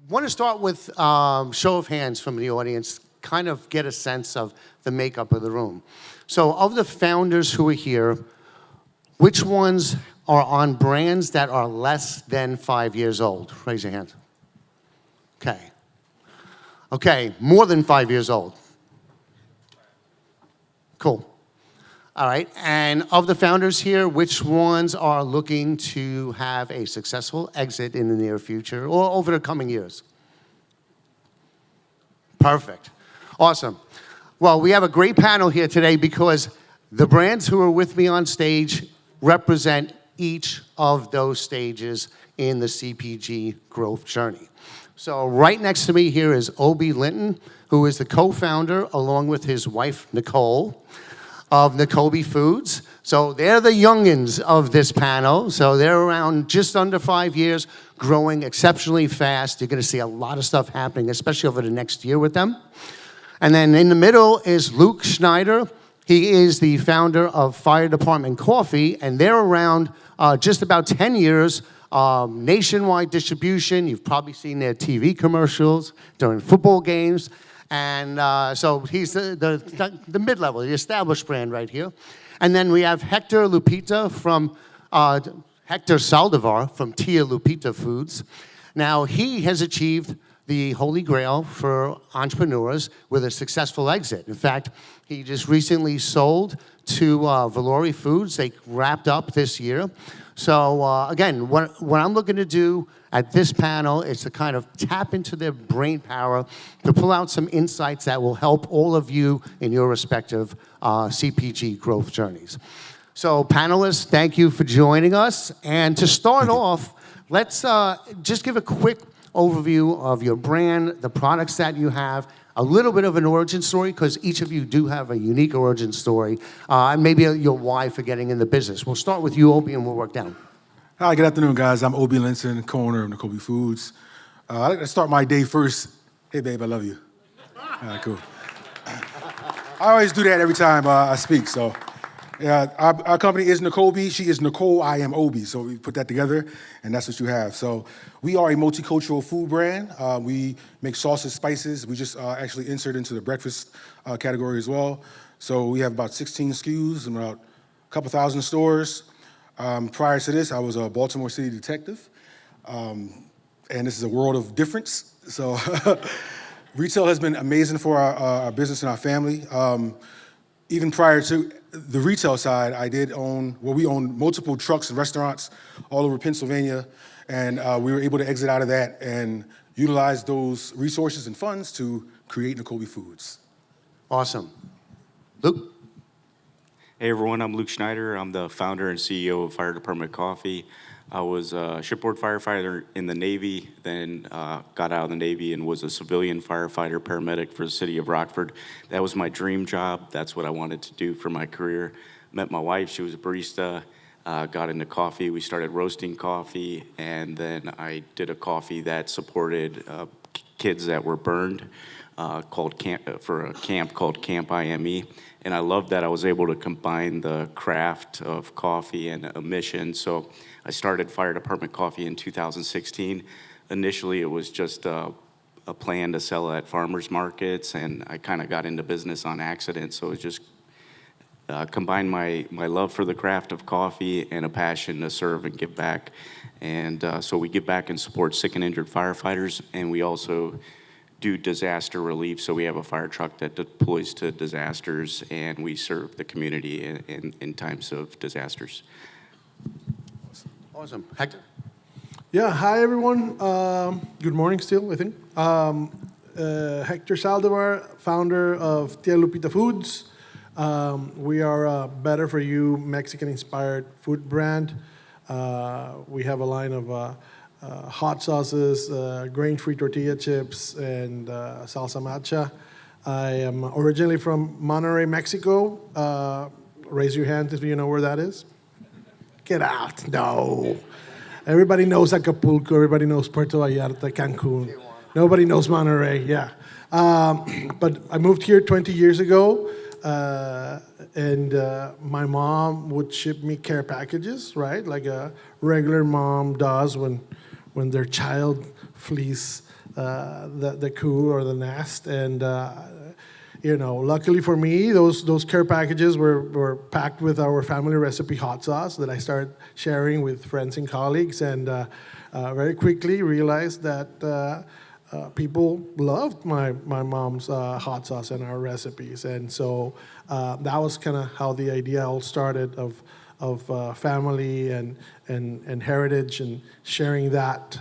want to start with show of hands from the audience, kind of get a sense of the makeup of the room. So of the founders who are here, which ones are on brands that are less than 5 years old? Raise your hand. Okay. Okay, more than 5 years old. Cool. All right, and of the founders here, which ones are looking to have a successful exit in the near future or over the coming years? Perfect. Awesome. Well, we have a great panel here today because the brands who are with me on stage represent each of those stages in the CPG growth journey. So right next to me here is Obi Linton, who is the co-founder, along with his wife, Nicole, of Nicobi Foods. So they're the youngins of this panel. So they're around just under 5 years, growing exceptionally fast. You're gonna see a lot of stuff happening, especially over the next year with them. And then in the middle is Luke Schneider. He is the founder of Fire Department Coffee, and they're around just about 10 years, nationwide distribution. You've probably seen their TV commercials during football games. And so he's the mid-level, the established brand right here. And then we have Hector Lupita from, Hector Saldivar from Tia Lupita Foods. Now he has achieved the holy grail for entrepreneurs with a successful exit. In fact, he just recently sold to Valori Foods. They wrapped up this year. So again, what I'm looking to do at this panel is to kind of tap into their brain power to pull out some insights that will help all of you in your respective CPG growth journeys. So panelists, thank you for joining us. And to start off, let's just give a quick overview of your brand, the products that you have, a little bit of an origin story, because each of you do have a unique origin story, and maybe your why for getting in the business. We'll start with you, Obi, and we'll work down. Hi, good afternoon, guys. I'm Obi Linton, co-owner of Nicobi Foods. I'd like to start my day first. Hey, babe, I love you. All right, cool. I always do that every time I speak, so. Yeah, our company is Nicobi. She is Nicole, I am Obi. So we put that together, and that's what you have. So we are a multicultural food brand. We make sauces, spices. We just actually insert into the breakfast category as well. So we have about 16 SKUs and about a couple thousand stores. Prior to this, I was a Baltimore City detective. And this is a world of difference. So retail has been amazing for our business and our family. Even prior to the retail side, we own multiple trucks and restaurants all over Pennsylvania, and we were able to exit out of that and utilize those resources and funds to create Nicobi Foods. Awesome. Luke? Hey everyone, I'm Luke Schneider. I'm the founder and CEO of Fire Department Coffee. I was a shipboard firefighter in the Navy, then got out of the Navy and was a civilian firefighter paramedic for the city of Rockford. That was my dream job. That's what I wanted to do for my career. Met my wife, she was a barista, got into coffee. We started roasting coffee, and then I did a coffee that supported kids that were burned for a camp called Camp IME. And I loved that I was able to combine the craft of coffee and a mission. So I started Fire Department Coffee in 2016. Initially, it was just a plan to sell at farmers markets, and I kind of got into business on accident. So it just combined my love for the craft of coffee and a passion to serve and give back. And so we give back and support sick and injured firefighters, and we also do disaster relief. So we have a fire truck that deploys to disasters, and we serve the community in times of disasters. Awesome. Hector? Yeah, hi everyone. Good morning still, I think. Hector Saldivar, founder of Tia Lupita Foods. We are a better for you Mexican-inspired food brand. We have a line of hot sauces, grain-free tortilla chips, and salsa matcha. I am originally from Monterrey, Mexico. Raise your hand if you know where that is. Get out, no. Everybody knows Acapulco, everybody knows Puerto Vallarta, Cancun. Nobody knows Monterrey, yeah. But I moved here 20 years ago, and my mom would ship me care packages, right? Like a regular mom does when when their child flees the coop or the nest. And luckily for me, those care packages were packed with our family recipe hot sauce that I started sharing with friends and colleagues, and very quickly realized that people loved my mom's hot sauce and our recipes. And so that was kind of how the idea all started of family and heritage, and sharing that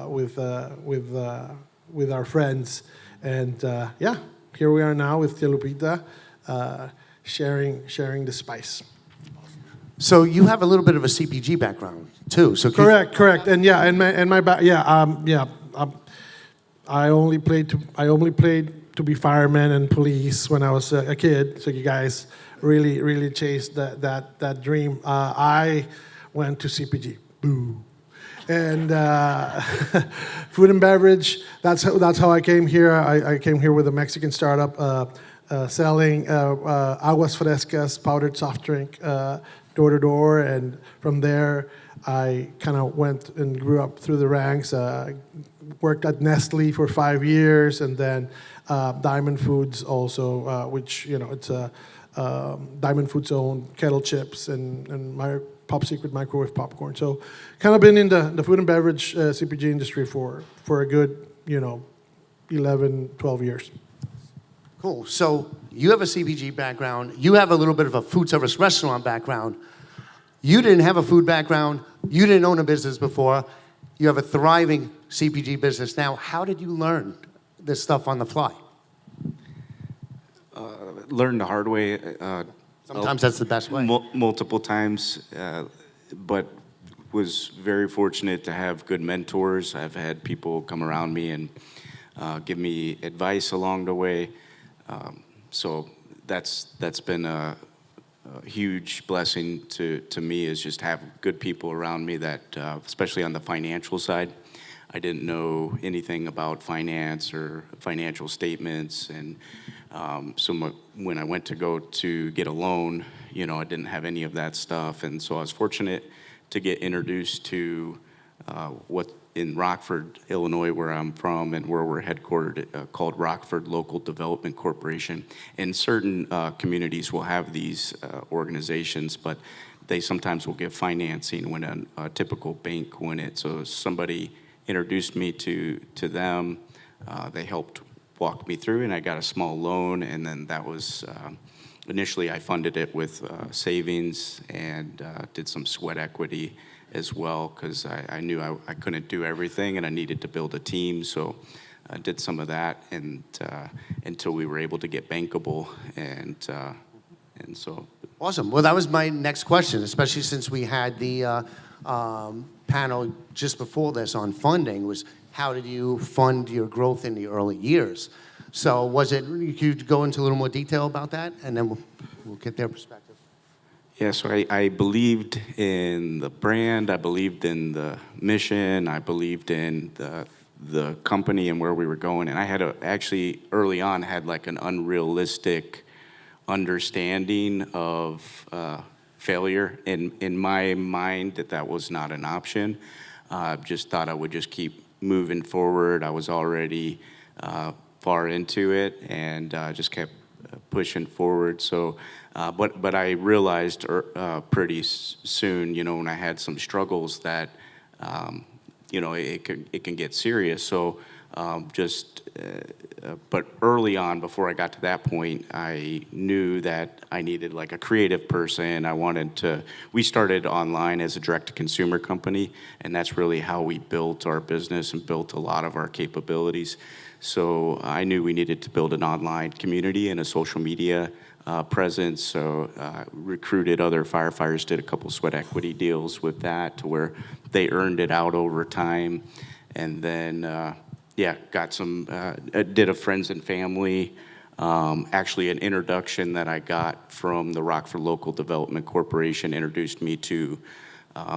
with our friends. And here we are now with Tia Lupita, sharing the spice. So you have a little bit of a CPG background too. So Correct. And I only played to be fireman and police when I was a kid. So you guys really chased that dream. I went to CPG. Boo. And food and beverage. That's how I came here. I came here with a Mexican startup selling aguas frescas, powdered soft drink, door to door. And from there, I kind of went and grew up through the ranks. Worked at Nestle for 5 years, and then Diamond Foods also, which it's a Diamond Foods own kettle chips and my Pop Secret microwave popcorn. So kind of been in the food and beverage CPG industry for a good 11, 12 years. Cool. So you have a CPG background. You have a little bit of a food service restaurant background. You didn't have a food background. You didn't own a business before. You have a thriving CPG business now. How did you learn this stuff on the fly? Learned the hard way. Sometimes that's the best way. Multiple times, but was very fortunate to have good mentors. I've had people come around me and give me advice along the way. So that's been a huge blessing to me, is just have good people around me that, especially on the financial side. I didn't know anything about finance or financial statements, and so when I went to go to get a loan, I didn't have any of that stuff, and so I was fortunate to get introduced to what in Rockford, Illinois, where I'm from and where we're headquartered, called Rockford Local Development Corporation. And certain communities will have these organizations, but they sometimes will give financing when a typical bank wouldn't. So somebody introduced me to them. They helped walk me through, and I got a small loan, and then that was initially I funded it with savings and did some sweat equity as well, because I knew I couldn't do everything and I needed to build a team. So I did some of that, and until we were able to get bankable, and so. Awesome. Well, that was my next question, especially since we had the panel just before this on funding, was how did you fund your growth in the early years? So was it, you could go into a little more detail about that, and then we'll get their perspective. Yeah, so I believed in the brand, I believed in the mission, I believed in the company and where we were going, and I had actually early on had like an unrealistic understanding of failure in my mind, that was not an option. Just thought I would just keep moving forward. I was already far into it, and just kept pushing forward. So, but I realized pretty soon, when I had some struggles, that it can get serious. So but early on, before I got to that point, I knew that I needed like a creative person. We started online as a direct-to-consumer company, and that's really how we built our business and built a lot of our capabilities. So I knew we needed to build an online community and a social media presence. So recruited other firefighters, did a couple sweat equity deals with that to where they earned it out over time. And then, got some, did a friends and family, actually an introduction that I got from the Rockford Local Development Corporation introduced me to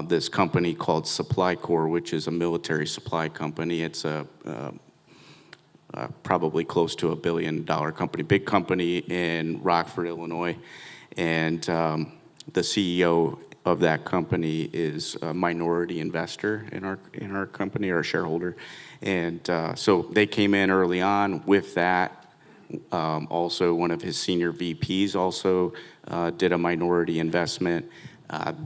this company called Supply Corps, which is a military supply company. It's probably close to $1 billion company, big company in Rockford, Illinois. And the CEO of that company is a minority investor in our company, or a shareholder. And so they came in early on with that. Also, one of his senior VPs also did a minority investment.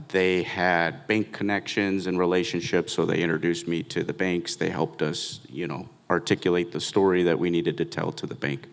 They had bank connections and relationships, so they introduced me to the banks. They helped us, articulate the story that we needed to tell to the bank.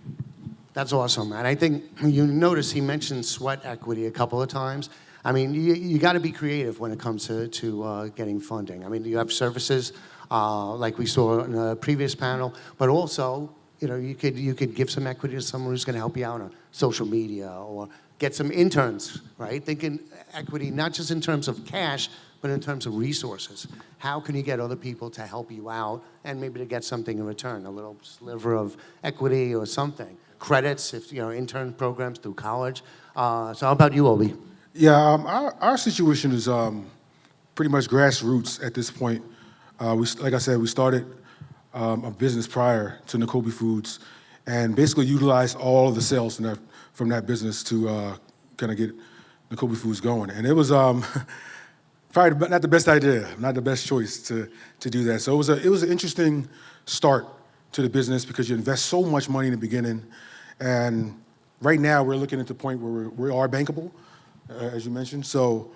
That's awesome. And I think you notice he mentioned sweat equity a couple of times. I mean, you got to be creative when it comes to getting funding. I mean, you have services like we saw in the previous panel, but also, you could give some equity to someone who's going to help you out on social media, or get some interns, right? Thinking equity, not just in terms of cash, but in terms of resources. How can you get other people to help you out and maybe to get something in return, a little sliver of equity or something? Credits, if intern programs through college. So how about you, Obi? Yeah, our situation is pretty much grassroots at this point. Like I said, we started a business prior to Nicobi Foods, and basically utilized all of the sales from that business to kind of get Nicobi Foods going. And it was probably not the best idea, not the best choice to do that. So it was an interesting start to the business, because you invest so much money in the beginning. And right now we're looking at the point where we are bankable, as you mentioned. So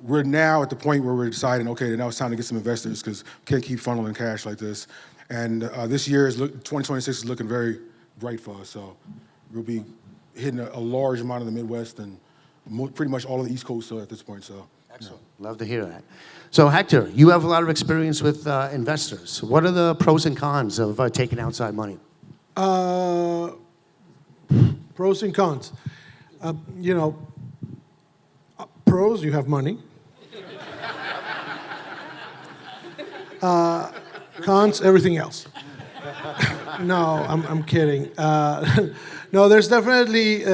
we're now at the point where we're deciding, okay, now it's time to get some investors, because we can't keep funneling cash like this. And this year, 2026 is looking very bright for us. So we'll be hitting a large amount of the Midwest and pretty much all of the East Coast at this point. So excellent. Love to hear that. So Hector, you have a lot of experience with investors. What are the pros and cons of taking outside money? Pros and cons. Pros, you have money. Cons, everything else. No, I'm kidding. No, there's definitely,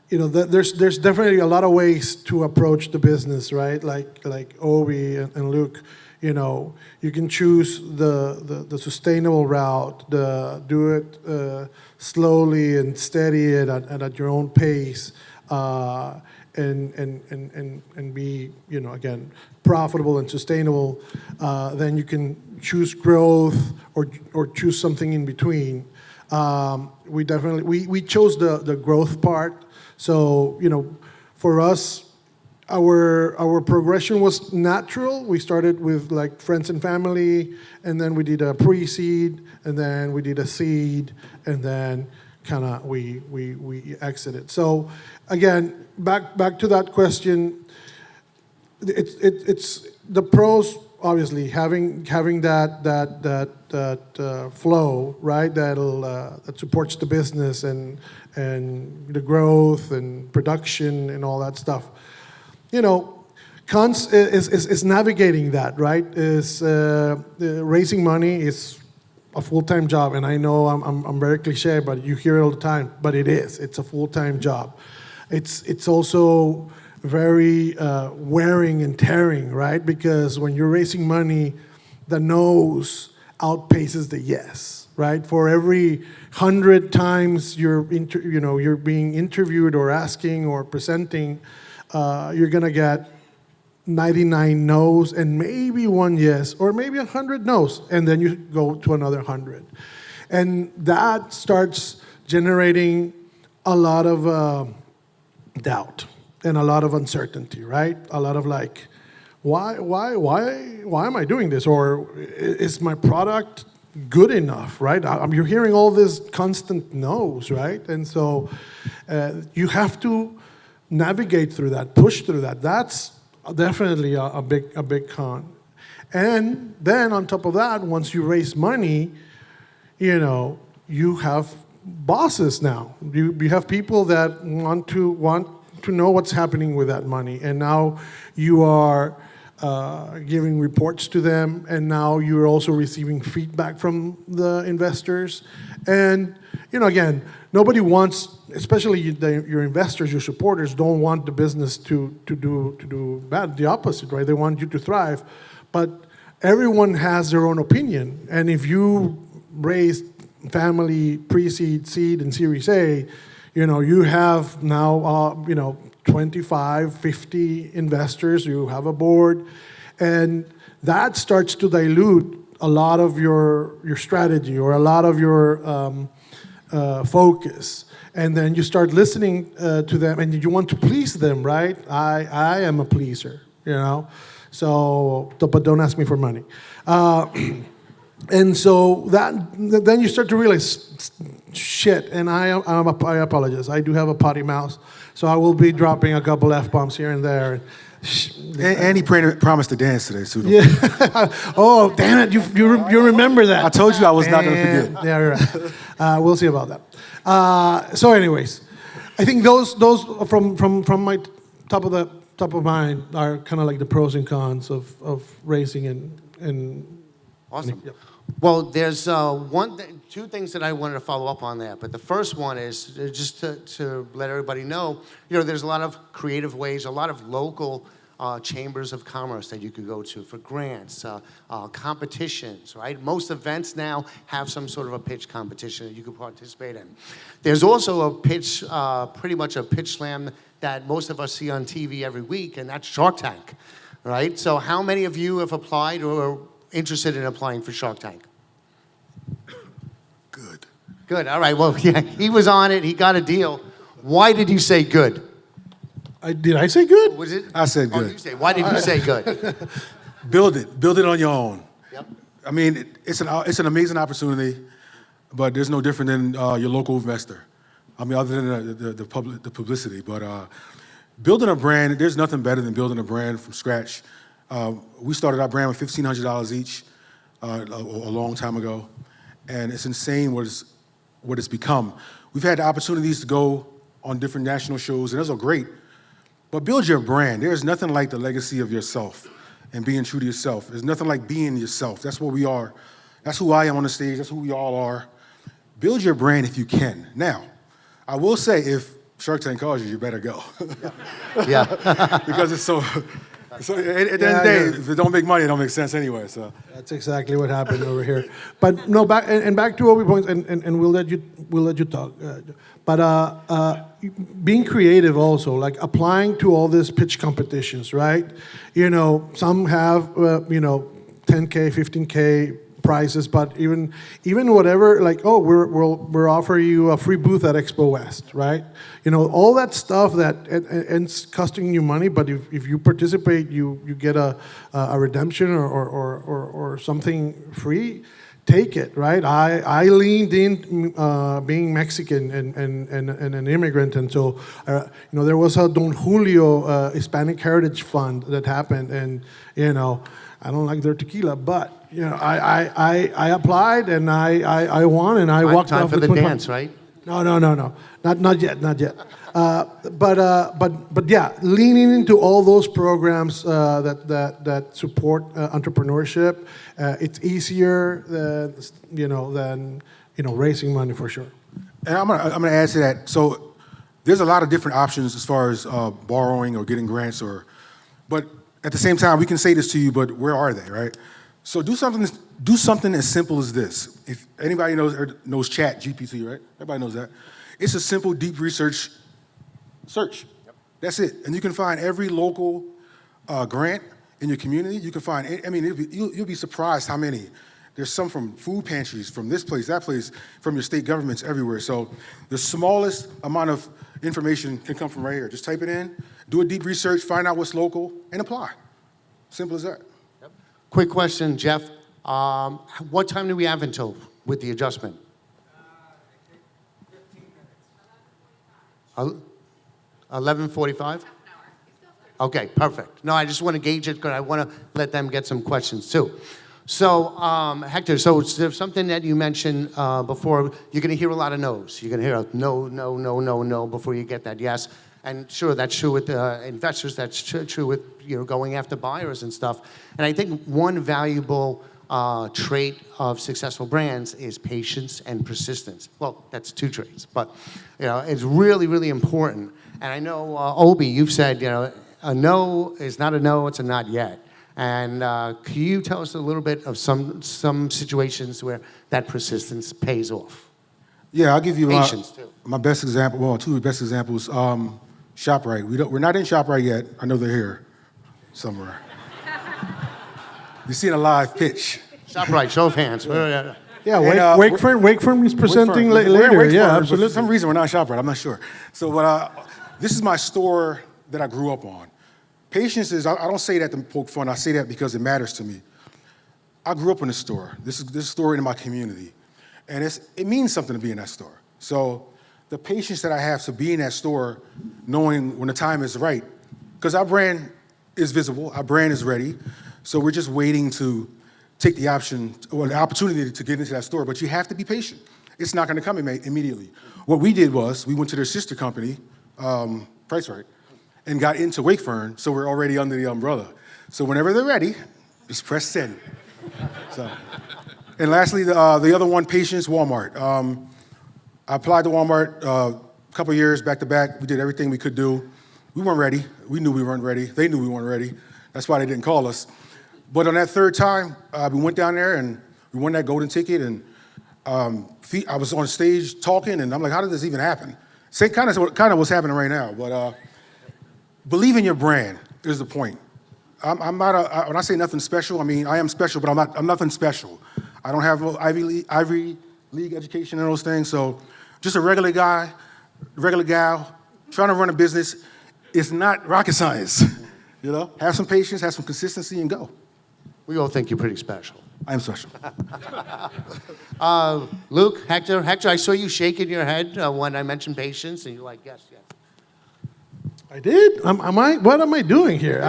there's definitely a lot of ways to approach the business, right? Like Obi and Luke, you can choose the sustainable route, do it slowly and steady and at your own pace, and be, again, profitable and sustainable. Then you can choose growth or choose something in between. We chose the growth part. So, for us, our progression was natural. We started with like friends and family, and then we did a pre-seed, and then we did a seed, and then kind of we exited. So again, back to that question. It's the pros, obviously, having that flow, right? That supports the business and the growth and production and all that stuff. Cons is navigating that, right? Raising money is a full-time job, and I know I'm very cliche, but you hear it all the time. But it's a full-time job. It's also very wearing and tearing, right? Because when you're raising money, the no's outpaces the yes, right? For every 100 times you're being interviewed or asking or presenting, you're gonna get 99 no's and maybe one yes, or maybe 100 no's, and then you go to another 100. And that starts generating a lot of doubt and a lot of uncertainty, right? A lot of like, why am I doing this? Or is my product good enough, right? You're hearing all this constant no's, right? And so you have to navigate through that, push through that. That's definitely a big con. And then on top of that, once you raise money, you have bosses now. You have people that want to know what's happening with that money, and now you are giving reports to them, and now you're also receiving feedback from the investors. And again, nobody wants, especially your investors, your supporters, don't want the business to do bad. The opposite, right? They want you to thrive, but everyone has their own opinion. And if you raise family, pre-seed, seed, and Series A, you have now 25, 50 investors, you have a board, and that starts to dilute a lot of your strategy or a lot of your focus. And then you start listening to them, and you want to please them, right? I am a pleaser, you know? So, but don't ask me for money. And so then you start to realize, shit, and I apologize. I do have a potty mouth, so I will be dropping a couple F-bombs here and there. And he promised to dance today, too. Yeah. Oh, damn it, you remember that. I told you I was not going to forget. Yeah, you're right. We'll see about that. So anyways, I think those from my top of mind are kind of like the pros and cons of racing and Awesome. Yep. Well, there's two things that I wanted to follow up on there. But the first one is just to let everybody know, there's a lot of creative ways, a lot of local chambers of commerce that you could go to for grants, competitions, right? Most events now have some sort of a pitch competition that you can participate in. There's also a pitch, pretty much a pitch slam that most of us see on TV every week, and that's Shark Tank, right? So how many of you have applied or are interested in applying for Shark Tank? Good. Good, all right, well, yeah, he was on it, he got a deal. Why did you say good? Did I say good? Was it? I said Oh, good. you say, why did you say good? Build it on your own. Yep. I mean, it's an amazing opportunity, but there's no different than your local investor. I mean, other than the publicity. But building a brand, there's nothing better than building a brand from scratch. We started our brand with $1,500 each a long time ago, and it's insane what it's become. We've had the opportunities to go on different national shows, and those are great. But build your brand. There's nothing like the legacy of yourself and being true to yourself. There's nothing like being yourself. That's what we are. That's who I am on the stage. That's who we all are. Build your brand if you can. Now, I will say, if Shark Tank calls you, you better go. Yeah. Because it's so at the end of the day, if it don't make money, it don't make sense anyway. So That's exactly what happened over here. But no, back to Obi points, and we'll let you talk. Being creative also, like applying to all these pitch competitions, right? Some have 10K, 15K prizes, but even whatever, like, oh, we're offering you a free booth at Expo West, right? All that stuff that ends costing you money, but if you participate, you get a redemption or something free. Take it, right? I leaned in, being Mexican and an immigrant, and so there was a Don Julio Hispanic Heritage Fund that happened, and I don't like their tequila, but I applied and I won, and I walked Time off for with the 25. dance, right? No, not yet. But yeah, leaning into all those programs that support entrepreneurship, it's easier than raising money for sure. And I'm gonna add to that. So there's a lot of different options as far as borrowing or getting grants, but at the same time, we can say this to you, but where are they, right? So do something as simple as this. If anybody knows Chat GPT, right? Everybody knows that. It's a simple deep research search. Yep. That's it. And you can find every local grant in your community. You can find, you'll be surprised how many. There's some from food pantries, from this place, that place, from your state governments everywhere. So the smallest amount of information can come from right here. Just type it in, do a deep research, find out what's local, and apply. Simple as that. Yep. Quick question, Jeff. What time do we have until with the adjustment? 11:45? Okay, perfect. No, I just want to gauge it because I want to let them get some questions too. So, Hector, so there's something that you mentioned before. You're going to hear a lot of no's. You're going to hear a no before you get that yes. And sure, that's true with investors. That's true with going after buyers and stuff. And I think one valuable trait of successful brands is patience and persistence. Well, that's two traits, but it's really, really important. And I know Obi, you've said a no is not a no; it's a not yet. And can you tell us a little bit of some situations where that persistence pays off? Yeah, I'll give you Patience, too. my best example. Well, two of the best examples. ShopRite. We're not in ShopRite yet. I know they're here somewhere. You're seeing a live pitch. ShopRite, show of hands. Yeah, And, Wakefern is presenting We're in later. Wakefern, Yeah, but absolutely. For some reason, we're not ShopRite. I'm not sure. So this is my store that I grew up on. Patience is, I don't say that to poke fun. I say that because it matters to me. I grew up in this store. This is this store in my community. And it means something to be in that store. So the patience that I have to be in that store, knowing when the time is right, because our brand is visible, our brand is ready, so we're just waiting to take the option or the opportunity to get into that store, but you have to be patient. It's not gonna come immediately. What we did was, we went to their sister company, Price Right, and got into Wakefern, so we're already under the umbrella. So whenever they're ready, just press send. So, and lastly, the other one, patience, Walmart. I applied to Walmart a couple years back to back. We did everything we could do. We weren't ready. We knew we weren't ready. They knew we weren't ready. That's why they didn't call us. But on that third time, we went down there and we won that golden ticket. And I was on stage talking, and I'm like, how did this even happen? Same kind of what's happening right now. But believe in your brand is the point. I'm not when I say nothing special, I mean I am special, but I'm nothing special. I don't have Ivy League education and those things. So just a regular guy, regular gal, trying to run a business. It's not rocket science. You know, have some patience, have some consistency, and go. We all think you're pretty special. I am special. Luke, Hector, I saw you shaking your head when I mentioned patience, and you're like, yes, yes. I did? What am I doing here?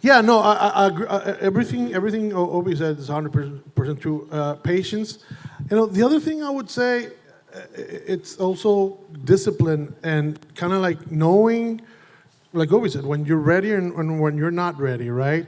Yeah, no, I agree. Everything Obi said is 100% true. Patience. You know, the other thing I would say, it's also discipline and kind of like knowing, like Obi said, when you're ready and when you're not ready, right?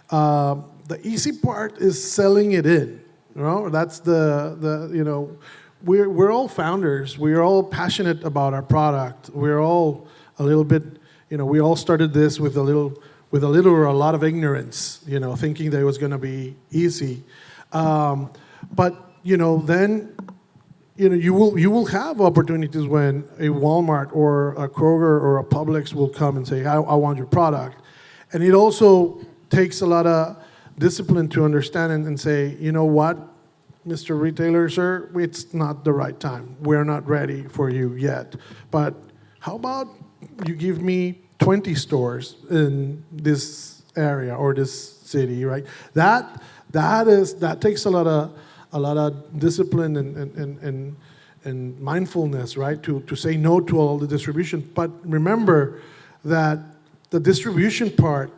The easy part is selling it in. You know, that's the you know, we're all founders. We're all passionate about our product. We're all a little bit, you know, we all started this with a little or a lot of ignorance, you know, thinking that it was going to be easy. But you know, then you know you will have opportunities when a Walmart or a Kroger or a Publix will come and say, I want your product, and it also takes a lot of discipline to understand and say, you know what, Mr. Retailer, sir, it's not the right time. We're not ready for you yet. But how about you give me 20 stores in this area or this city, right? That takes a lot of discipline and mindfulness, right? To say no to all the distribution. But remember that the distribution part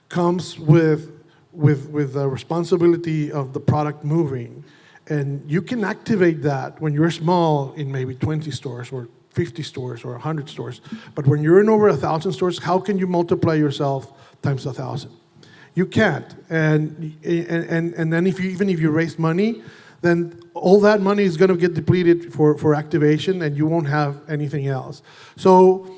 comes with the responsibility of the product moving. And you can activate that when you're small in maybe 20 stores or 50 stores or 100 stores. But when you're in over 1,000 stores, how can you multiply yourself times 1,000? You can't. And then even if you raise money, then all that money is going to get depleted for activation, and you won't have anything else. So,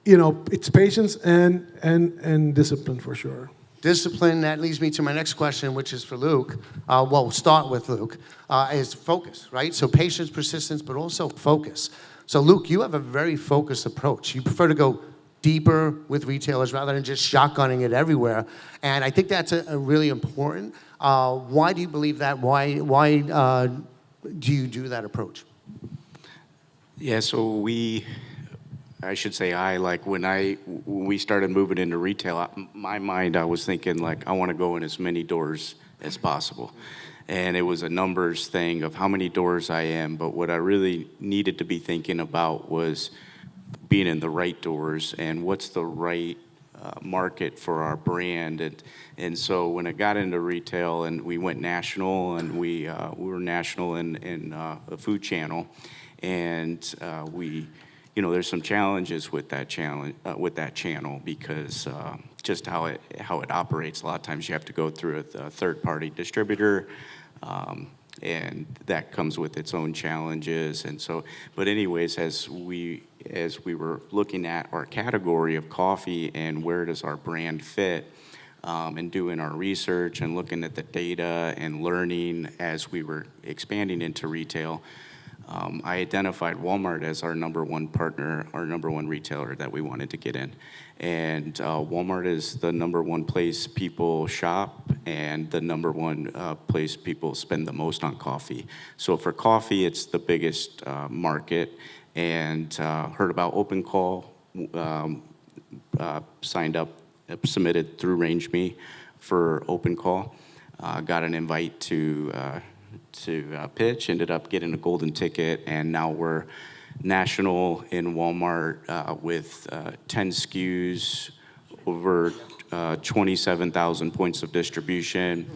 you know, it's patience and discipline for sure. Discipline, that leads me to my next question, which is for Luke. Well, we'll start with Luke, is focus, right? So patience, persistence, but also focus. So Luke, you have a very focused approach. You prefer to go deeper with retailers rather than just shotgunning it everywhere. And I think that's a really important. Why do you believe that? Why do you do that approach? Yeah, so I should say like when we started moving into retail, my mind, I was thinking like, I want to go in as many doors as possible. And it was a numbers thing of how many doors I am, but what I really needed to be thinking about was being in the right doors and what's the right market for our brand. And so when I got into retail and we went national, and we were national in a food channel, and you know, there's some challenges with that channel because just how it operates. A lot of times you have to go through a third-party distributor, and that comes with its own challenges. And so, but anyways, as we were looking at our category of coffee and where does our brand fit, and doing our research and looking at the data and learning as we were expanding into retail, I identified Walmart as our number one partner, our number one retailer that we wanted to get in. And Walmart is the number one place people shop and the number one place people spend the most on coffee. So for coffee, it's the biggest market. And heard about Open Call, signed up, submitted through RangeMe for Open Call. Got an invite to pitch, ended up getting a golden ticket, and now we're national in Walmart with 10 SKUs, over 27,000 points of distribution.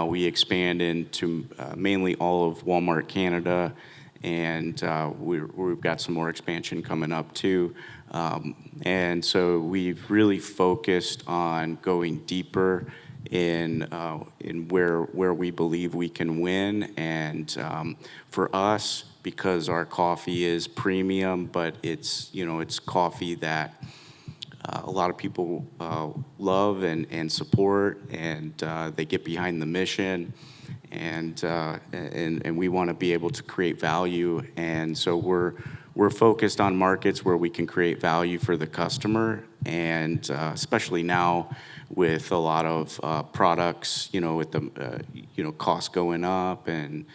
We expand into mainly all of Walmart Canada, and we've got some more expansion coming up too. And so we've really focused on going deeper in where we believe we can win. And for us, because our coffee is premium, but it's coffee that a lot of people love and support, and they get behind the mission, and we want to be able to create value. And so we're focused on markets where we can create value for the customer, and especially now with a lot of products, with the costs going up and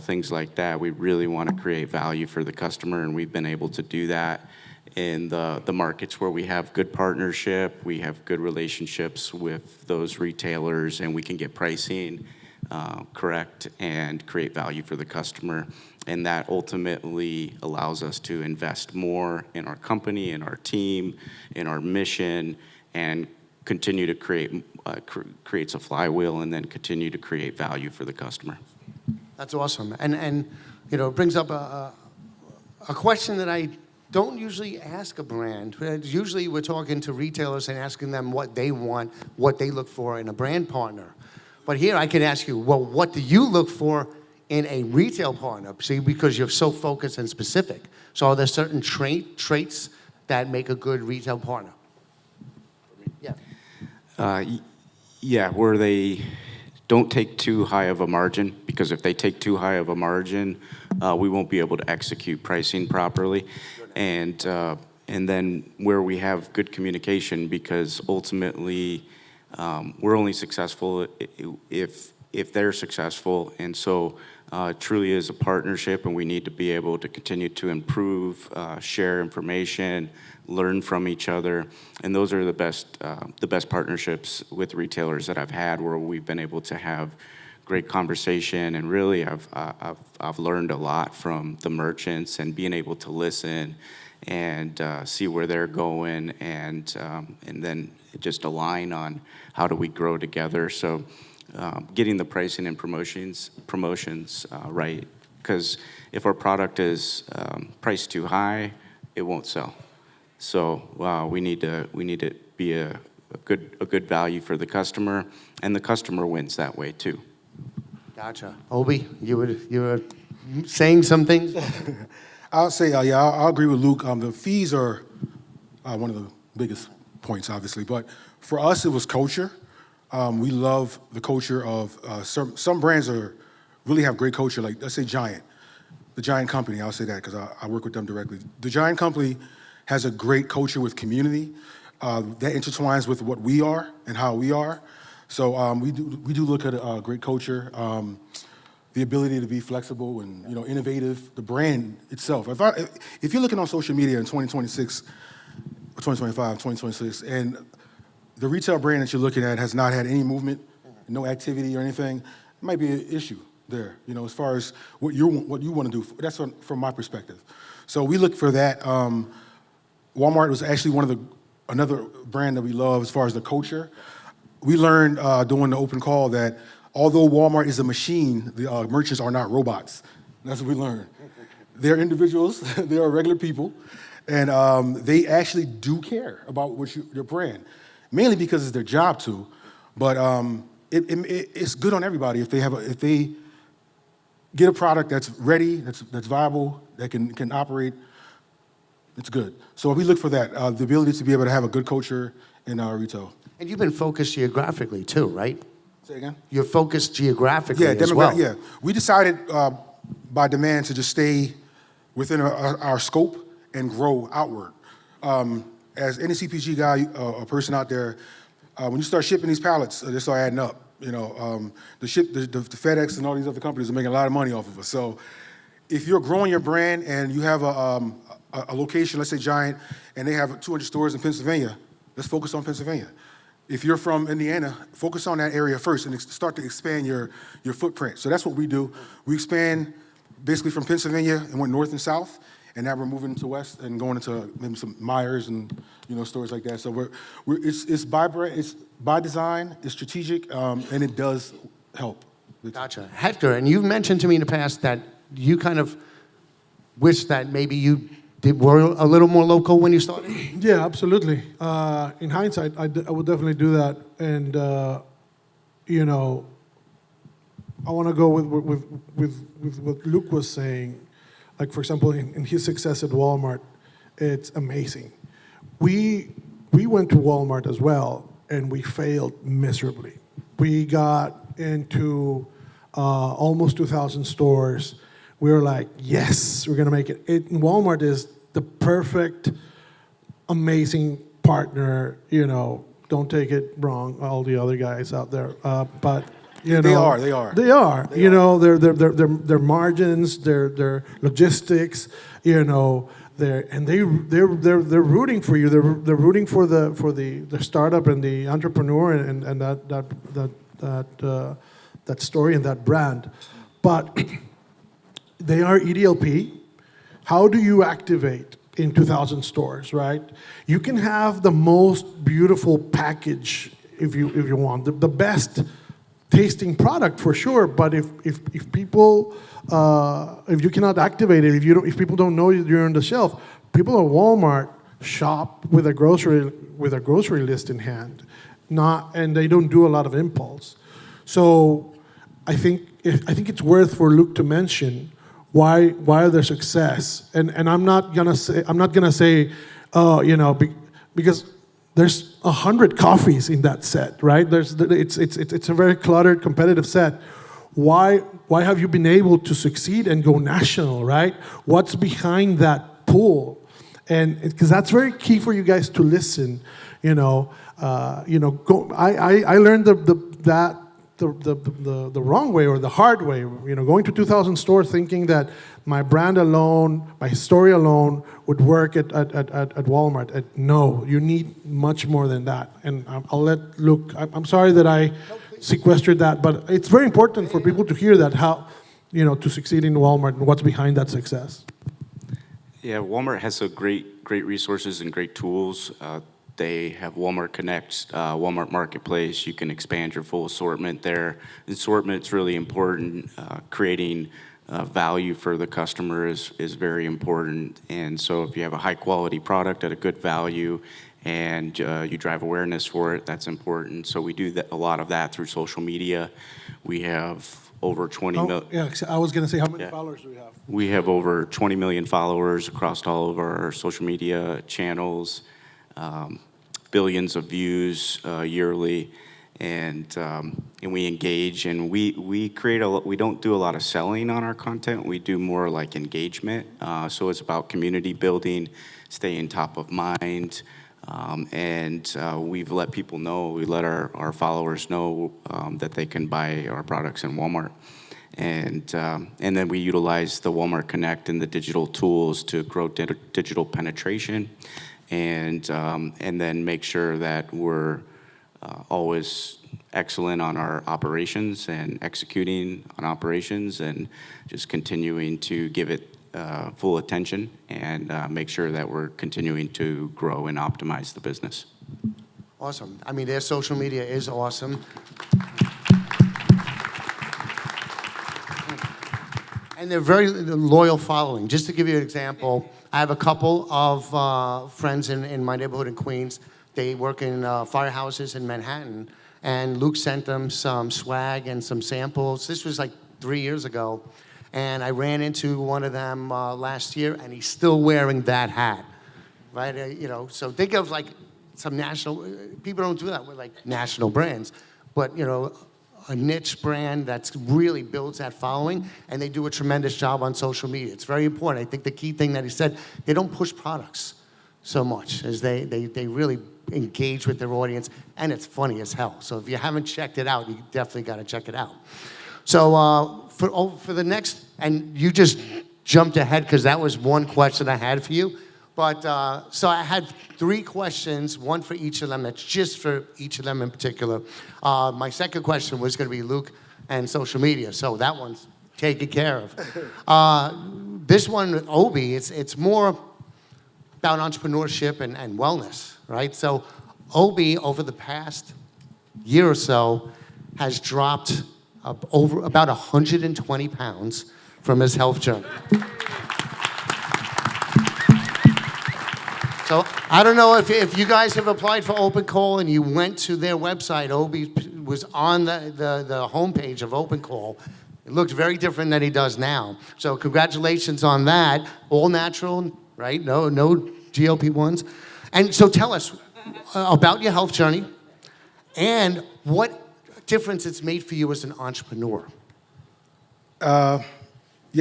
things like that. We really want to create value for the customer, and we've been able to do that in the markets where we have good partnership, we have good relationships with those retailers, and we can get pricing correct and create value for the customer. And that ultimately allows us to invest more in our company, in our team, in our mission, and continue to creates a flywheel, and then continue to create value for the customer. That's awesome. And it brings up a question that I don't usually ask a brand. Usually we're talking to retailers and asking them what they want, what they look for in a brand partner. But here I can ask you, well, what do you look for in a retail partner? See, because you're so focused and specific. So are there certain traits that make a good retail partner? Yeah. Where they don't take too high of a margin, because if they take too high of a margin, we won't be able to execute pricing properly. And then where we have good communication, because ultimately we're only successful if they're successful. And so it truly is a partnership, and we need to be able to continue to improve, share information, learn from each other. And those are the best partnerships with retailers that I've had, where we've been able to have great conversation. And really I've learned a lot from the merchants, and being able to listen and see where they're going, and then just align on how do we grow together. So getting the pricing and promotions right, because if our product is priced too high, it won't sell. So we need to be a good value for the customer, and the customer wins that way too. Gotcha. Obi, you were saying some things? I'll say, I'll agree with Luke. The fees are one of the biggest points, obviously. But for us, it was culture. We love the culture of some brands really have great culture. Like, let's say Giant, the Giant Company. I'll say that because I work with them directly. The Giant Company has a great culture with community that intertwines with what we are and how we are. So we do look at a great culture. The ability to be flexible and innovative, the brand itself. If you're looking on social media in 2026, 2025, 2026, and the retail brand that you're looking at has not had any movement, no activity or anything, it might be an issue there. As far as what you want to do. That's from my perspective. So we look for that. Walmart was actually another brand that we love as far as the culture. We learned doing the Open Call that although Walmart is a machine, the merchants are not robots. That's what we learned. They're individuals, they are regular people, and they actually do care about your brand, mainly because it's their job to. But it's good on everybody if they get a product that's ready, that's viable, that can operate. It's good. So we look for that, the ability to be able to have a good culture in our retail. And you've been focused geographically too, right? Say again? You're focused geographically as well. Yeah. We decided by demand to just stay within our scope and grow outward. As any CPG guy or person out there, when you start shipping these pallets, they start adding up. The FedEx and all these other companies are making a lot of money off of us. So if you're growing your brand and you have a location, let's say Giant, and they have 200 stores in Pennsylvania, let's focus on Pennsylvania. If you're from Indiana, focus on that area first and start to expand your footprint. So that's what we do. We expand basically from Pennsylvania and went north and south, and now we're moving to west and going into maybe some Myers and stores like that. So it's by brand, it's by design, it's strategic, and it does help. Gotcha. Hector, and you've mentioned to me in the past that you kind of wish that maybe you were a little more local when you started? Yeah, absolutely. In hindsight, I would definitely do that. And, I want to go with what Luke was saying. Like, for example, in his success at Walmart, it's amazing. We went to Walmart as well, and we failed miserably. We got into almost 2,000 stores. We were like, yes, we're going to make it. Walmart is the perfect, amazing partner. Don't take it wrong, all the other guys out there. But They are. Their margins, their logistics. They're rooting for you. They're rooting for the startup and the entrepreneur and that story and that brand. But they are EDLP. How do you activate in 2,000 stores, right? You can have the most beautiful package if you want, the best tasting product for sure. But if people if you cannot activate it, if people don't know you're on the shelf, people at Walmart shop with a grocery list in hand, and they don't do a lot of impulse. So I think it's worth for Luke to mention why their success, and I'm not gonna say because there's 100 coffees in that set, right? It's a very cluttered, competitive set. Why have you been able to succeed and go national, right? What's behind that pull? And because that's very key for you guys to listen. I learned the wrong way or the hard way. Going to 2,000 stores thinking that my brand alone, my story alone would work at Walmart. No, you need much more than that. And I'll let Luke. I'm sorry that I sequestered that, but it's very important for people to hear that how to succeed in Walmart and what's behind that success. Yeah, Walmart has some great resources and great tools. They have Walmart Connect, Walmart Marketplace. You can expand your full assortment there. Assortment's really important. Creating value for the customer is very important. And so if you have a high quality product at a good value and you drive awareness for it, that's important. So we do a lot of that through social media. We have over 20 million. Yeah, I was going to say, how many followers do we have? We have over 20 million followers across all of our social media channels. Billions of views yearly, and we engage, and we create we don't do a lot of selling on our content. We do more like engagement. So it's about community building, staying top of mind, and we've let people know. We let our followers know that they can buy our products in Walmart. And then we utilize the Walmart Connect and the digital tools to grow digital penetration. And then make sure that we're always excellent on our operations and executing on operations and just continuing to give it full attention and make sure that we're continuing to grow and optimize the business. Awesome. I mean, their social media is awesome. And they're very loyal following. Just to give you an example, I have a couple of friends in my neighborhood in Queens. They work in firehouses in Manhattan, and Luke sent them some swag and some samples. This was like 3 years ago, and I ran into one of them last year, and he's still wearing that hat, right? So think of like some national. People don't do that with like national brands, but a niche brand that's really builds that following, and they do a tremendous job on social media. It's very important. I think the key thing that he said, they don't push products so much as they really engage with their audience, and it's funny as hell. So if you haven't checked it out, you definitely got to check it out. So for the next, and you just jumped ahead because that was one question I had for you. But so I had 3 questions, one for each of them. That's just for each of them in particular. My second question was going to be Luke and social media. So that one's taken care of. This one with Obi, it's more about entrepreneurship and wellness, right? So Obi, over the past year or so, has dropped over about 120 pounds from his health journey. So I don't know if you guys have applied for Open Call and you went to their website. Obi was on the homepage of Open Call. It looked very different than he does now. So congratulations on that. All natural, right? No GLP-1s. And so tell us about your health journey and what difference it's made for you as an entrepreneur. Yeah,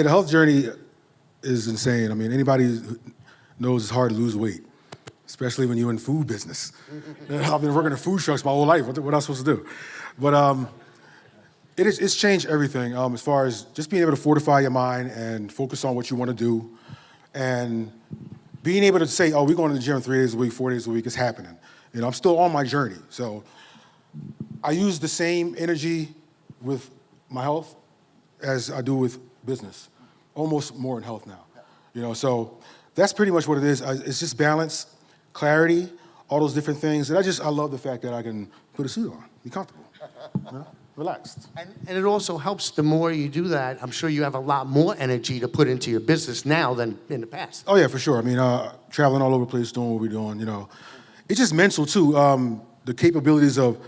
the health journey is insane. I mean, anybody who knows it's hard to lose weight, especially when you're in food business. I've been working in food trucks my whole life. What am I supposed to do? But it's changed everything as far as just being able to fortify your mind and focus on what you want to do, and being able to say, oh, we're going to the gym 3 days a week, 4 days a week. It's happening. You know, I'm still on my journey. So I use the same energy with my health as I do with business, almost more in health now. You know, so that's pretty much what it is. It's just balance, clarity, all those different things. And I love the fact that I can put a suit on, be comfortable, you know, relaxed. And it also helps the more you do that. I'm sure you have a lot more energy to put into your business now than in the past. Oh, yeah, for sure. I mean, traveling all over the place, doing what we're doing, you know. It's just mental, too. The capabilities of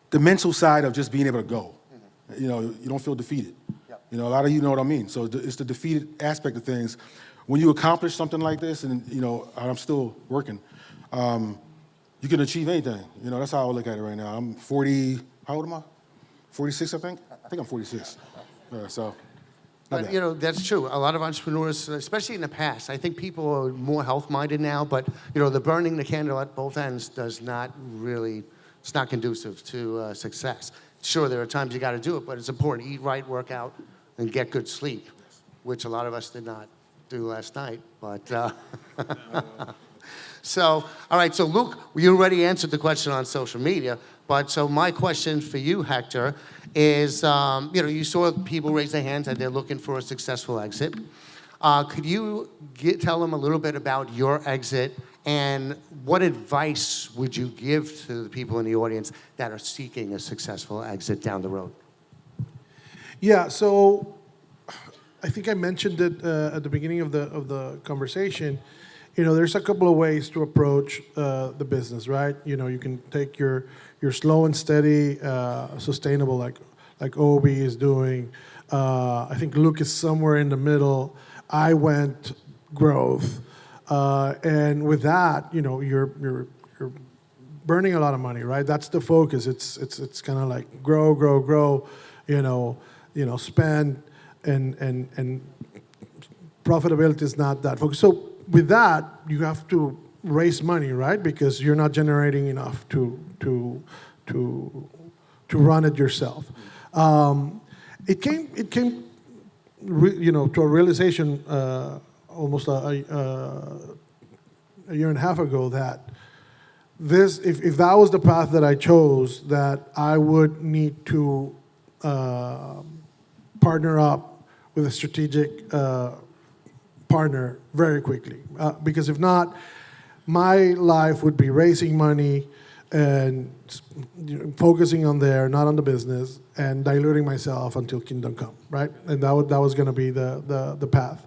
the mental side of just being able to go. You know, you don't feel defeated. Yep. You know, a lot of you know what I mean. So it's the defeated aspect of things. When you accomplish something like this, and, you know, I'm still working, you can achieve anything. You know, that's how I look at it right now. I'm 40, how old am I? 46, I think? I think I'm 46. So, But, you know, that's true. A lot of entrepreneurs, especially in the past, I think people are more health-minded now, but, you know, the burning the candle at both ends does not really, it's not conducive to success. Sure, there are times you got to do it, but it's important to eat right, work out, and get good sleep, which a lot of us did not do last night. But so, all right. So, Luke, you already answered the question on social media. But so my question for you, Hector, is you know, you saw people raise their hands that they're looking for a successful exit. Could you tell them a little bit about your exit, and what advice would you give to the people in the audience that are seeking a successful exit down the road? Yeah, so I think I mentioned it at the beginning of the conversation. You know, there's a couple of ways to approach the business, right? You know, you can take your slow and steady, sustainable, like Obi is doing. I think Luke is somewhere in the middle. I went growth, and with that, you know, you're burning a lot of money, right? That's the focus. It's kind of like grow. You know, spend and profitability is not that focused. So with that, you have to raise money, right? Because you're not generating enough to run it yourself. It came, you know, to a realization almost a year and a half ago that this, if that was the path that I chose, that I would need to partner up with a strategic partner very quickly. Because if not, my life would be raising money and focusing on there, not on the business, and diluting myself until kingdom come, right? And that was going to be the path.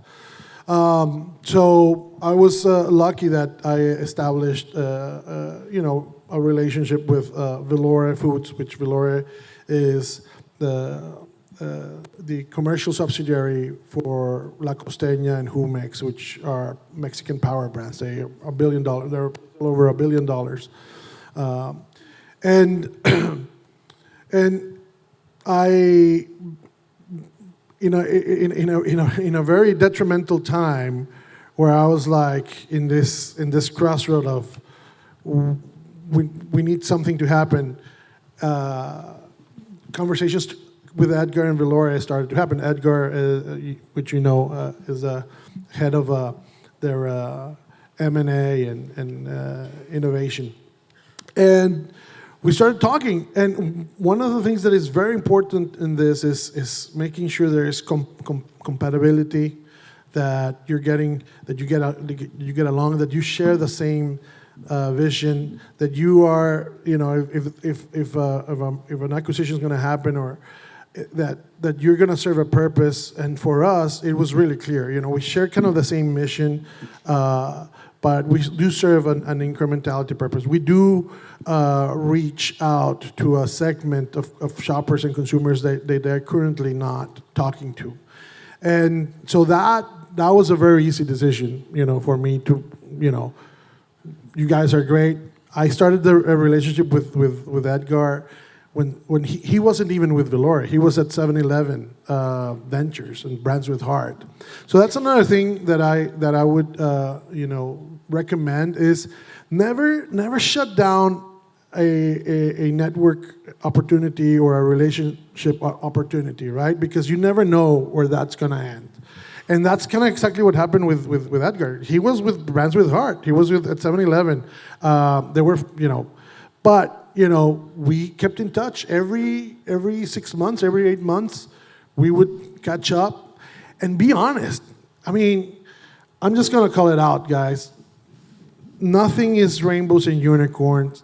So I was lucky that I established, you know, a relationship with Velore Foods, which Velore is the commercial subsidiary for La Costeña and Jumex, which are Mexican power brands. They are $1 billion. They're over $1 billion. And I, in a very detrimental time, where I was like in this crossroad of we need something to happen. Conversations with Edgar and Valore started to happen. Edgar, which is a head of their M&A and innovation. And we started talking, and one of the things that is very important in this is making sure there is compatibility, that you get along, that you share the same vision, that you are, if an acquisition is going to happen, or that you're going to serve a purpose. And for us, it was really clear. We share kind of the same mission, but we do serve an incrementality purpose. We do reach out to a segment of shoppers and consumers that they're currently not talking to. And so that was a very easy decision, for me to, you guys are great. I started a relationship with Edgar when he wasn't even with Valore. He was at 7-Eleven Ventures and Brands with Heart. So that's another thing that I would recommend is never shut down a network opportunity or a relationship opportunity, right? Because you never know where that's going to end. And that's kind of exactly what happened with Edgar. He was with Brands with Heart. He was at 7-Eleven. There were, but we kept in touch every 6 months, every 8 months. We would catch up and be honest. I mean, I'm just gonna call it out, guys. Nothing is rainbows and unicorns.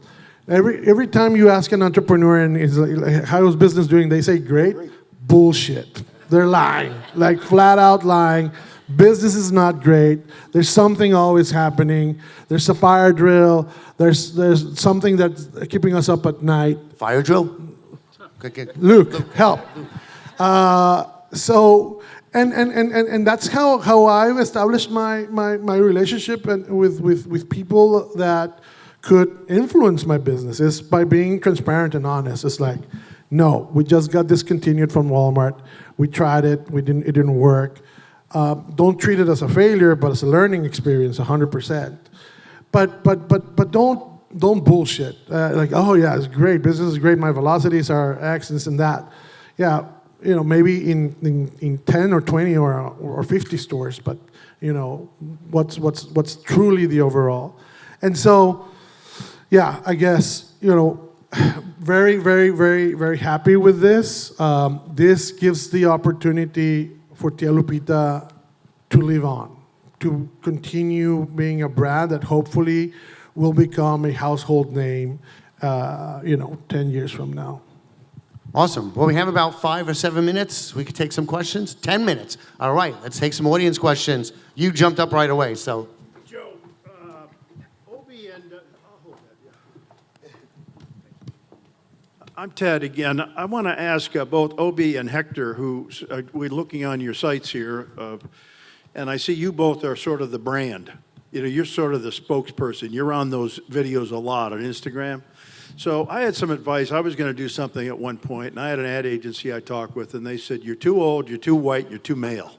Every time you ask an entrepreneur and it's like, how's business doing, they say great. Bullshit. They're lying, like flat out lying. Business is not great. There's something always happening. There's a fire drill. There's something that's keeping us up at night. Fire drill? Luke, help. And that's how I've established my relationship with people that could influence my business, is by being transparent and honest. It's like, no, we just got discontinued from Walmart. We tried it. It didn't work. Don't treat it as a failure, but as a learning experience, 100%. But don't bullshit. Like, oh yeah, it's great. Business is great. My velocities are X, this and that. Yeah, maybe in 10 or 20 or 50 stores, but what's truly the overall. And so, yeah, I guess very, very, very, very happy with this. This gives the opportunity for Tia Lupita to live on, to continue being a brand that hopefully will become a household name, 10 years from now. Awesome. Well, we have about 5 or 7 minutes. We could take some questions. 10 minutes. All right, let's take some audience questions. You jumped up right away, so. Joe, Obi and I'll hold that, yeah. I'm Ted again. I want to ask both Obi and Hector, who we're looking on your sites here, and I see you both are sort of the brand. You're sort of the spokesperson. You're on those videos a lot on Instagram. So I had some advice. I was going to do something at one point, and I had an ad agency I talked with, and they said, you're too old, you're too white, you're too male.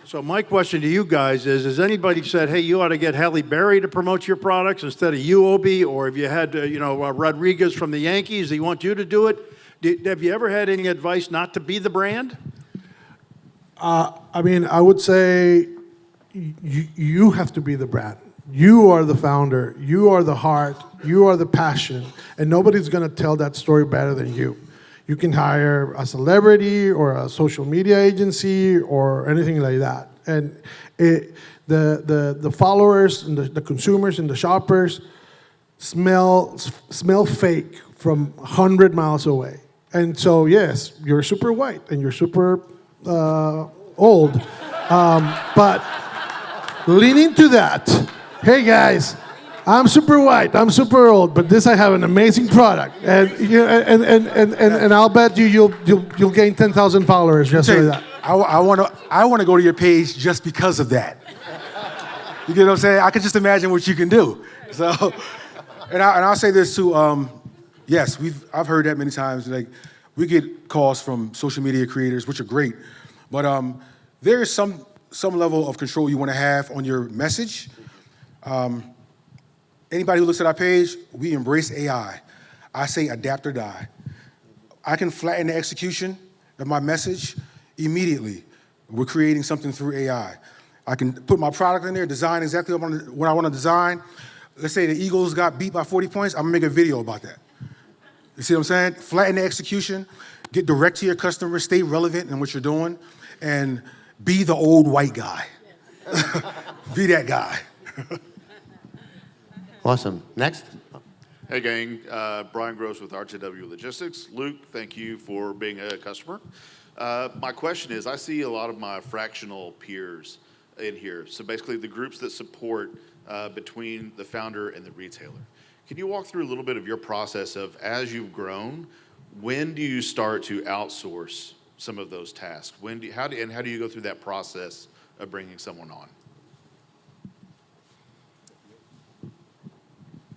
So my question to you guys is, has anybody said, hey, you ought to get Halle Berry to promote your products instead of you, Obi? Or have you had, Rodriguez from the Yankees, they want you to do it? Have you ever had any advice not to be the brand? I would say you have to be the brand. You are the founder. You are the heart. You are the passion. And nobody's going to tell that story better than you. You can hire a celebrity or a social media agency or anything like that. And the followers and the consumers and the shoppers smell fake from 100 miles away. And so, yes, you're super white and you're super old. But lean into that. Hey guys, I'm super white, I'm super old, but I have an amazing product, and I'll bet you'll gain 10,000 followers just like that. I want to go to your page just because of that. You get what I'm saying? I can just imagine what you can do. So, and I'll say this too. Yes, I've heard that many times. Like, we get calls from social media creators, which are great, but there is some level of control you want to have on your message. Anybody who looks at our page, we embrace AI. I say adapt or die. I can flatten the execution of my message immediately. We're creating something through AI. I can put my product in there, design exactly what I want to design. Let's say the Eagles got beat by 40 points, I'm gonna make a video about that. You see what I'm saying? Flatten the execution, get direct to your customer, stay relevant in what you're doing, and be the old white guy. Be that guy. Awesome. Next. Hey gang, Brian Gross with RJW Logistics. Luke, thank you for being a customer. My question is, I see a lot of my fractional peers in here. So basically the groups that support between the founder and the retailer. Can you walk through a little bit of your process of, as you've grown, when do you start to outsource some of those tasks? How do you go through that process of bringing someone on?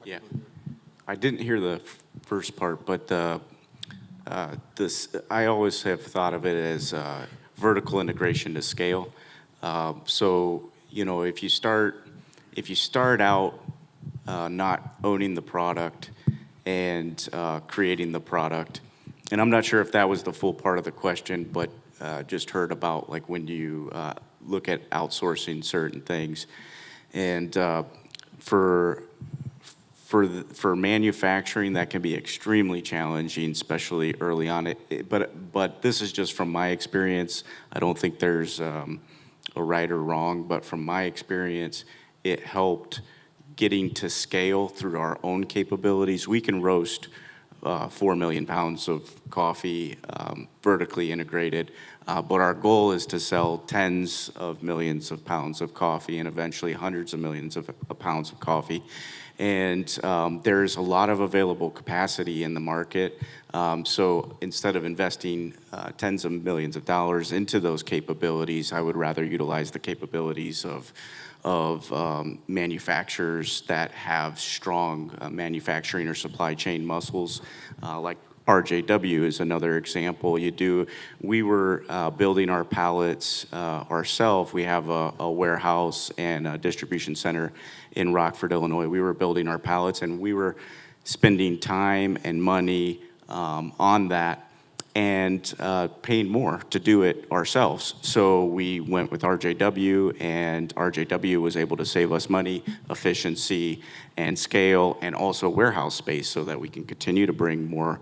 Yeah. I didn't hear the first part, but I always have thought of it as vertical integration to scale. So, you know, if you start out not owning the product and creating the product, and I'm not sure if that was the full part of the question, but just heard about like when you look at outsourcing certain things, and for manufacturing, that can be extremely challenging, especially early on. But this is just from my experience. I don't think there's a right or wrong, but from my experience, it helped getting to scale through our own capabilities. We can roast 4 million pounds of coffee vertically integrated, but our goal is to sell tens of millions of pounds of coffee and eventually hundreds of millions of pounds of coffee. And there's a lot of available capacity in the market. So instead of investing tens of millions of dollars into those capabilities, I would rather utilize the capabilities of manufacturers that have strong manufacturing or supply chain muscles, like RJW is another example. We were building our pallets ourselves. We have a warehouse and a distribution center in Rockford, Illinois. We were building our pallets, and we were spending time and money on that and paying more to do it ourselves. So we went with RJW, and RJW was able to save us money, efficiency, and scale, and also warehouse space so that we can continue to bring more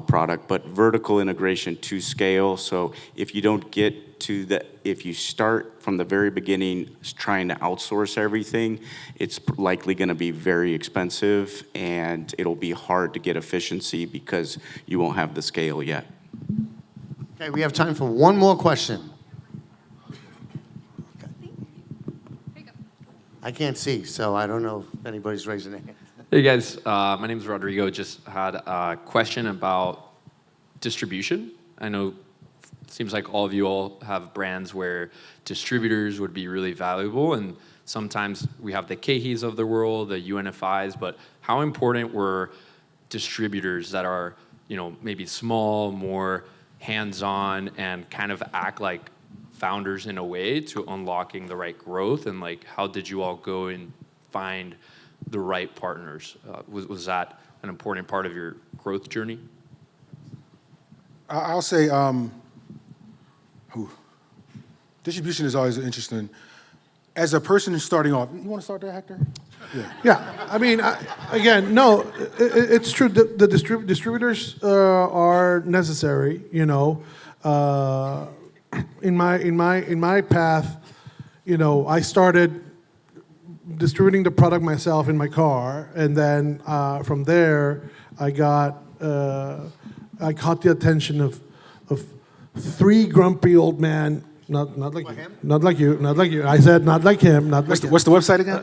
product. But vertical integration to scale, so if you don't get to if you start from the very beginning trying to outsource everything, it's likely gonna be very expensive, and it'll be hard to get efficiency because you won't have the scale yet. Okay, we have time for one more question. Okay. I can't see, so I don't know if anybody's raising their hand. Hey guys, my name is Rodrigo. Just had a question about distribution. I know it seems like all of you all have brands where distributors would be really valuable, and sometimes we have the KeHEs of the world, the UNFIs, but how important were distributors that are, you know, maybe small, more hands-on, and kind of act like founders in a way to unlocking the right growth? And like, how did you all go and find the right partners? Was that an important part of your growth journey? I'll say distribution is always interesting. As a person who's starting off, you want to start there, Hector? Yeah, I mean, again, no, it's true. The distributors are necessary. You know, in my path, you know, I started distributing the product myself in my car, and then from there, I caught the attention of 3 grumpy old men. Not like you. Not like you. Not like you. I said not like him. Not like What's the website again?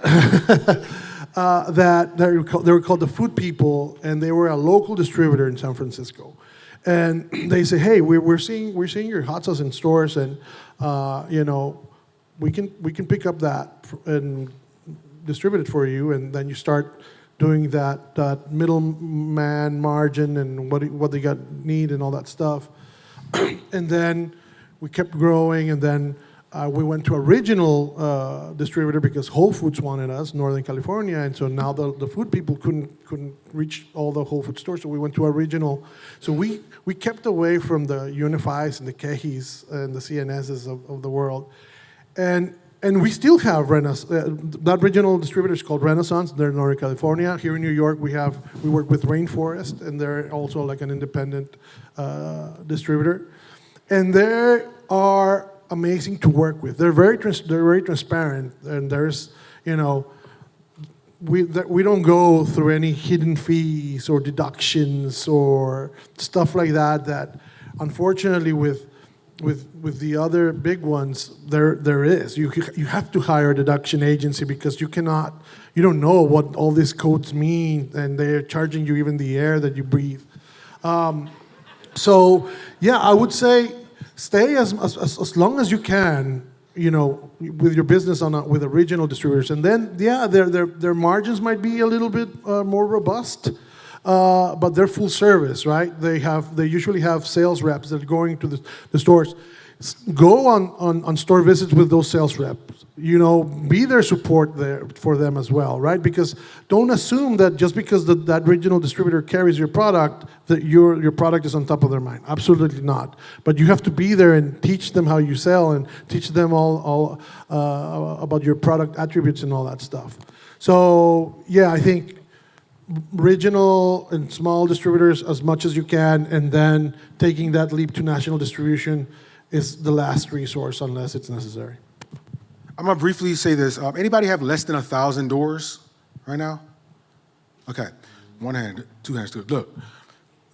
They were called the Food People, and they were a local distributor in San Francisco. And they say, hey, we're seeing your hot sauce in stores, and you know, we can pick up that and distribute it for you, and then you start doing that middleman margin and what they need and all that stuff. And then we kept growing, and then we went to a regional distributor because Whole Foods wanted us, Northern California, and so now the food people couldn't reach all the Whole Food stores, so we went to a regional. So we kept away from the Unifys and the Kehis and the CNSs of the world, and we still have that regional distributor is called Renaissance. They're in Northern California. Here in New York, we work with Rainforest, and they're also like an independent distributor, and they are amazing to work with. They're very transparent, and there's, we don't go through any hidden fees or deductions or stuff like that. That unfortunately with the other big ones there is. You have to hire a deduction agency because you don't know what all these codes mean, and they're charging you even the air that you breathe. So yeah, I would say stay as long as you can, with your business with the regional distributors, and then their margins might be a little bit more robust, but they're full service, right? They usually have sales reps that are going to the stores. Go on store visits with those sales reps. Be their support there for them as well, right? Because don't assume that just because that regional distributor carries your product, that your product is on top of their mind. Absolutely not. But you have to be there and teach them how you sell and teach them all about your product attributes and all that stuff. So yeah, I think regional and small distributors as much as you can, and then taking that leap to national distribution is the last resource unless it's necessary. I'm gonna briefly say this. Anybody have less than 1,000 doors right now? Okay, one hand, two hands to it. Look,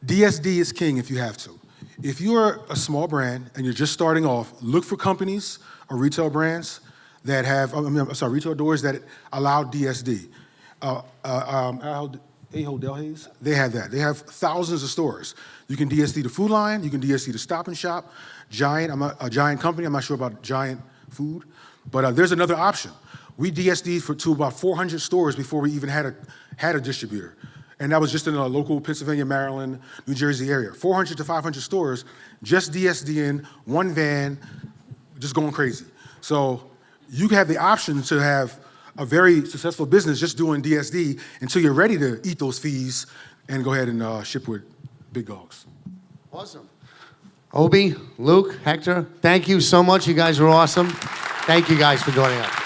DSD is king if you have to. If you're a small brand and you're just starting off, look for companies or retail brands that have, retail doors that allow DSD. Ahold Delhaize, they have that. They have thousands of stores. You can DSD to Food Lion, you can DSD to Stop and Shop, Giant, a Giant company, I'm not sure about Giant Food, but there's another option. We DSD'd to about 400 stores before we even had a distributor. And that was just in a local Pennsylvania, Maryland, New Jersey area. 400 to 500 stores, just DSD in, one van, just going crazy. So you have the option to have a very successful business just doing DSD until you're ready to eat those fees and go ahead and ship with big dogs. Awesome. Obi, Luke, Hector, thank you so much. You guys were awesome. Thank you guys for joining us.